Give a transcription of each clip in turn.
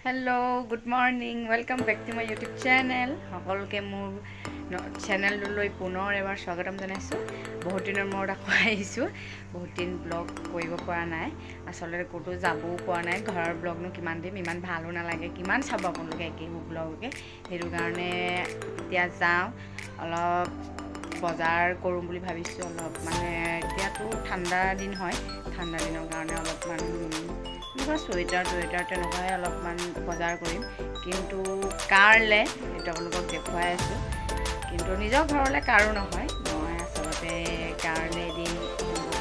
Hello, good morning. Welcome back to my YouTube channel. সকলকে মোৰ চেনেললৈ পুনৰ এবাৰ স্বাগতম জনাইছোঁ। বহুত দিনৰ মূৰত আকৌ আহিছোঁ। বহুত দিন ব্লগ কৰিব পৰা নাই। আসলে ক'তো যাবও পৰা নাই। ঘৰৰ ব্লগনো কিমান দিম, ইমান ভালো নালাগে। কিমান চাব আপোনালোকে একেই ব্লগকে। সেইটো কাৰণে এতিয়া যাওঁ অলপ বজাৰ কৰোঁ বুলি ভাবিছোঁ। অলপ মানে এতিয়াতো ঠাণ্ডা দিন হয়। ঠাণ্ডা দিনৰ কাৰণে অলপমান চুৱেটাৰ তেনেকুৱাই অলপমান বজাৰ কৰিম, কিন্তু কাৰলে সেইটো আপোনালোকক দেখুৱাই আছোঁ। কিন্তু নিজৰ ঘৰলৈ কাৰো নহয়, মই আচলতে কাৰলে এদিন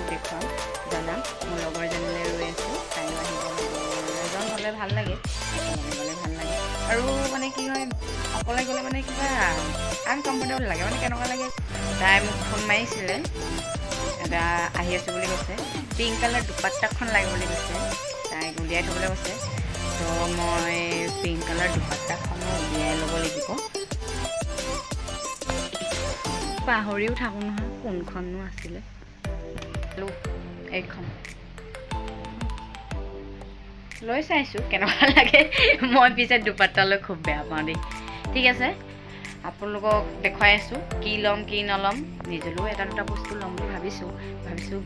দেখুৱাম, জনাম। মোৰ লগৰ এজনীলৈ ৰৈ আছোঁ, তাইও আহিব। লগৰ এজন হ'লে ভাল লাগে, অকলে গ'লে ভাল লাগে। আৰু মানে কি হয়, অকলে গ'লে মানে কিবা আনকমফৰ্টেবল লাগে, মানে কেনেকুৱা লাগে। তাই মোক ফোন মাৰিছিলে, এটা আহি আছোঁ বুলি কৈছে, পিংক কালাৰ দুপাট্টাখন লাগে বুলি কৈছে। তাইক উলিয়াই থ'বলৈ কৈছে, তো মই পিংক কালাৰ দুপাট্টাখনো উলিয়াই ল'ব লাগিব। পাহৰিও থাকোঁ নহয় কোনখননো আছিলে। এইখন লৈ চাইছোঁ কেনেকুৱা লাগে। মই পিছে দুপাট্টালৈ খুব বেয়া পাওঁ দেই। ঠিক আছে, আপোনালোকক দেখুৱাই আছোঁ কি ল'ম কি নল'ম। নিজলৈও এটা দুটা বস্তু ল'ম বুলি ভাবিছোঁ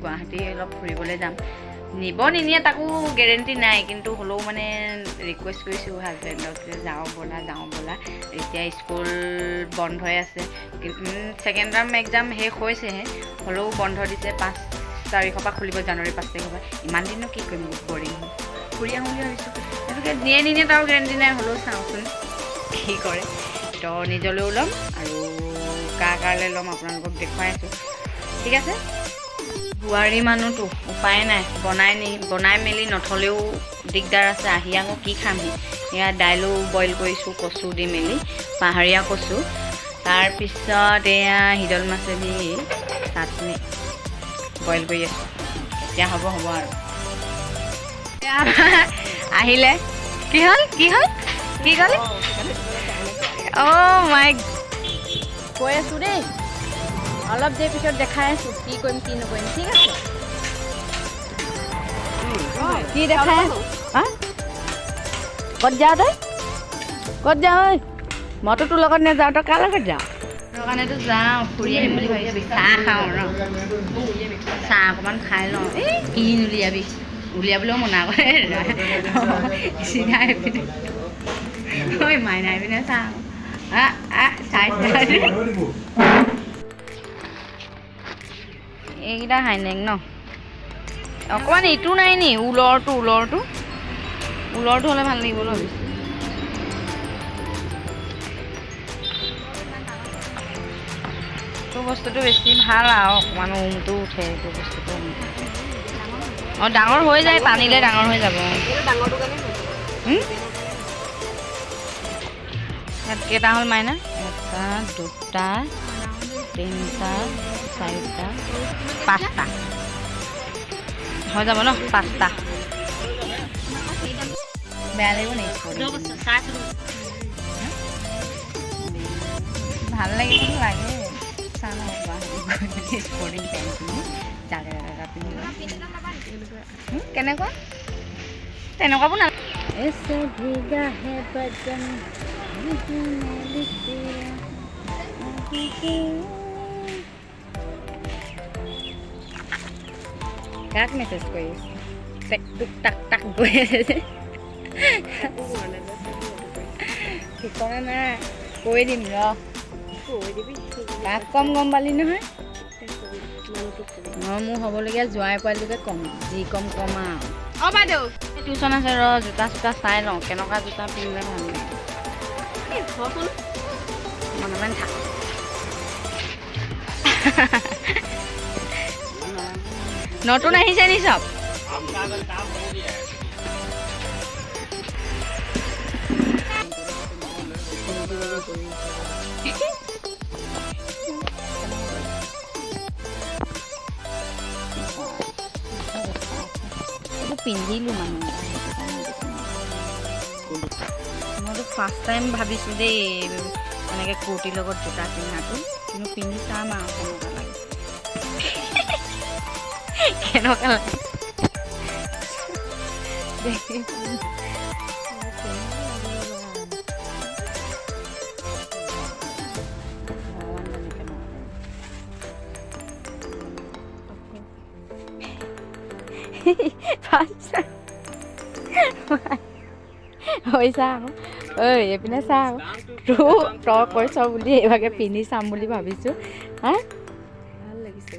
গুৱাহাটী অলপ ফুৰিবলৈ যাম। নিব নিনিয়ে তাকো গেৰেণ্টি নাই, কিন্তু হ'লেও মানে ৰিকুৱেষ্ট কৰিছোঁ হাজবেণ্ডক যে যাওঁ ব'লা। এতিয়া স্কুল বন্ধই আছে, ছেকেণ্ড টাৰ্ম এক্সাম শেষ হৈছেহে, হ'লেও বন্ধ দিছে। 5 তাৰিখৰ পৰা খুলিব, জানুৱাৰী 5 তাৰিখৰ পৰা। ইমান দিনো কি কৰিম, বৰিং ফুৰি আহোঁ বুলি ভাবিছোঁ। সেইটোকে নিয়ে তাৰো গেৰেণ্টি নাই, হ'লেও চাওঁচোন কি কৰে। তো নিজলৈও ল'ম আৰু কাৰণে ল'ম, আপোনালোকক দেখুৱাই আছোঁ। ঠিক আছে, বোৱাৰী মানুহতো উপায় নাই, বনাই মেলি নথলেও দিগদাৰ আছে। আহি আকৌ কি খামহি। এয়া দাইলো বইল কৰিছোঁ, কচু দি মেলি, পাহাৰীয়া কচু। তাৰপিছত এয়া শিদল মাছেদি চাটনি বইল কৰি আছোঁ। এতিয়া হ'ব আৰু আহিলে। কি হ'ল কি ক'লে? অ' মাই, কৈ আছোঁ দেই, অলপ দেৰি পিছত দেখাই আছোঁ কি কৰিম কি নকৰিম। ঠিক আছে, কি দেখাই ক'ত যাওঁ তই? ক'ত যাওঁ? মইতো তোৰ লগত নাযাওঁ, তই কাৰ লগত যাওঁ? তোৰ কাৰণেতো যাওঁ, ফুৰি আহিম বুলি ভাবিছোঁ। চাহ খাওঁ ন, চাহ অকণমান খাই লওঁ। এই কি উলিয়াবলৈও মনা কৰে। চিধা এইপিনে ঐ মাইনা এইপিনে চাহ এইকেইটা হাইনেক ন, অকণমান ইটো নাই নি? ঊলৰটো হ'লে ভাল লাগিব ভাবিছোঁ। এইটো বস্তুটো বেছি ভাল আৰু অকণমান উমটো উঠে এইটো বস্তুটো। অঁ, ডাঙৰ হৈ যায়, টানিলে ডাঙৰ হৈ যাব। ইয়াত কেইটা হ'ল মাইনা? 1 2 3 4 5টা হৈ যাব ন? 5টা বেয়া লাগিব নেকি? ভাল লাগিব লাগে। চাওঁ স্পৰ্টিং পেণ্ট পিন্ধি জাগা পিন্ধি কেনেকুৱা, তেনেকুৱাবোৰ নালাগে। কাক মেছেজ কৰি টাক গৈ আছে? ঠিকনা নাই, কৈ দিম ৰ। কাক কম গম পালি নহয়? মই মোৰ হ'বলগীয়া জোৱাই পোৱালিটোকে ক'ম, যি কম আৰু। অঁ বাইদেউ, টিউশ্যন আছে ৰ, জোতা চোতা চাই লওঁ কেনেকুৱা জোতা পিন্ধিলে ভাল লাগে। মনে থাক। নতুন আহিছে নি চব? পিন্ধিলোঁ মানুহ, মইতো ফাৰ্ষ্ট টাইম ভাবিছোঁ দেই এনেকৈ কুৰ্তিৰ লগত জোতা পিন্ধাটো, কিন্তু পিন্ধি চাম আৰু কেনেকুৱা লাগে। হৈ চা আকৌ ঐ এইপিনে চা আকৌ তই কৈছ বুলি এইভাগে পিন্ধি চাম বুলি ভাবিছোঁ হা ভাল লাগিছে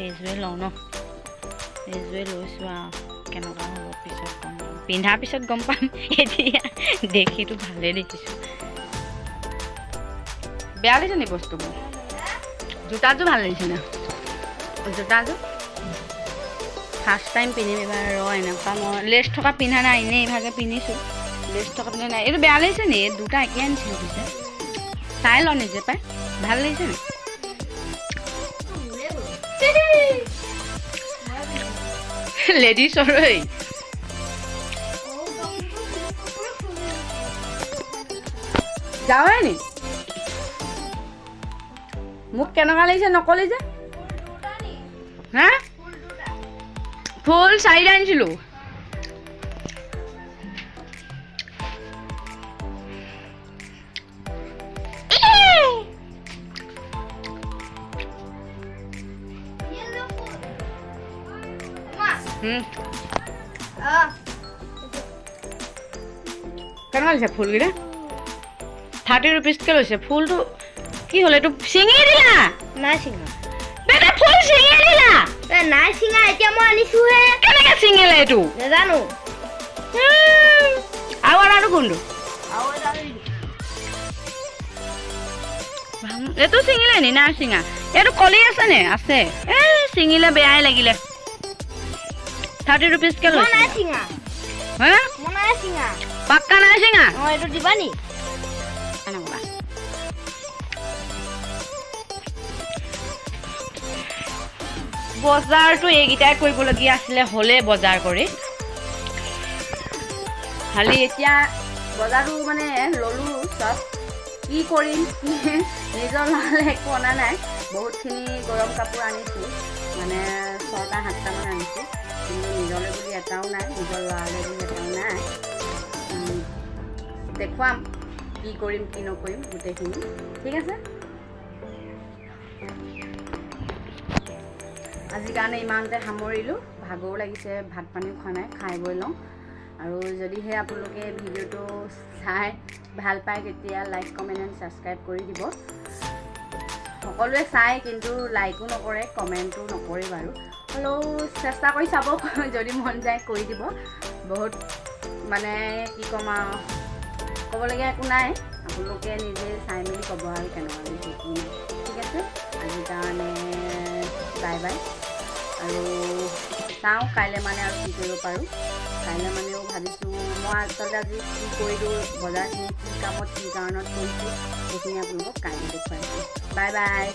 এইযোৰে লওঁ ন এইযোৰে লৈছোঁ আৰু কেনেকুৱা হ'ব পিছত গম পাম পিন্ধাৰ পিছত গম পাম এতিয়া দেখিতো ভালেই দেখিছোঁ বেয়া লাগিছে নি বস্তুবোৰ জোতাযোৰ ভাল লাগিছে না জোতাযোৰ ফাৰ্ষ্ট টাইম পিন্ধিম এবাৰ এনেকুৱা মই লেছ থকা পিন্ধা নাই এনেই এইভাগে পিন্ধিছোঁ লেছ থকা পিন্ধা নাই এইটো বেয়া লাগিছে নি এই দুটা একেই আনিছিলোঁ পিছে চাই ল নিজে পাই ভাল লাগিছে নি লেডিছৰ যাওঁৱে নি মোক কেনেকুৱা লাগিছে নকলি যে হা ফুল 4টা আনিছিলোঁ কেনেকুৱা লৈছে ফুলকেইটা 30 रुपीजকৈ লৈছে ফুলটো কি হ'ল এইটো ছিঙি দিলা নাই চিঙা বেটা ফুল ছিঙি দিলা নাই চিঙা এতিয়া মই আনিছোহে কেনেকৈ ছিঙিলে এইটো নাজানো আৰু কোনটো এইটো ছিঙিলে নি নাই ছিঙা এইটো কলি আছে নে আছে এই ছিঙিলে বেয়াই লাগিলে 30 रुपीजকৈ লৈছে নাই চিঙা হা মই নাই চিঙা পাক্কা নাই ছিঙা এইটো দিবা নি বজাৰটো এইকেইটাই কৰিবলগীয়া আছিলে হ'লে বজাৰ কৰি খালি এতিয়া বজাৰটো মানে ল'লোঁ চব কি কৰিম নিজৰ ল'ৰালে একো অনা নাই বহুতখিনি গৰম কাপোৰ আনিছোঁ মানে 6টা 7টামান আনিছোঁ কিন্তু নিজলৈ বুলি এটাও নাই নিজৰ ল'ৰালে বুলি এটাও নাই দেখুৱাম কি কৰিম কি নকৰিম গোটেইখিনি ঠিক আছে আজিৰ কাৰণে ইমানতে সামৰিলোঁ ভাগৰো লাগিছে ভাত পানীও খোৱা নাই খাই বৈ লওঁ আৰু যদিহে আপোনালোকে ভিডিঅ'টো চাই ভাল পায় তেতিয়া লাইক কমেণ্ট এণ্ড ছাবস্ক্ৰাইব কৰি দিব সকলোৱে চাই কিন্তু লাইকো নকৰে কমেণ্টো নকৰে বাৰু হ'লেও চেষ্টা কৰি চাব যদি মন যায় কৰি দিব বহুত মানে কি ক'ম আৰু ক'বলগীয়া একো নাই আপোনালোকে নিজে চাই মেলি ক'ব আৰু কেনেকুৱা লাগিছে কি নাই ঠিক আছে আজিৰ কাৰণে বাই বাই আৰু চাওঁ কাইলৈ মানে আৰু কি কৰিব পাৰোঁ কাইলৈ মানেও ভাবিছোঁ মই আচলতে আজি কি কৰিলোঁ বজাৰখিনি কি কামত কি কাৰণত কৰিছোঁ সেইখিনি আপোনালোকক কাইলৈ দেখুৱাইছোঁ বাই বাই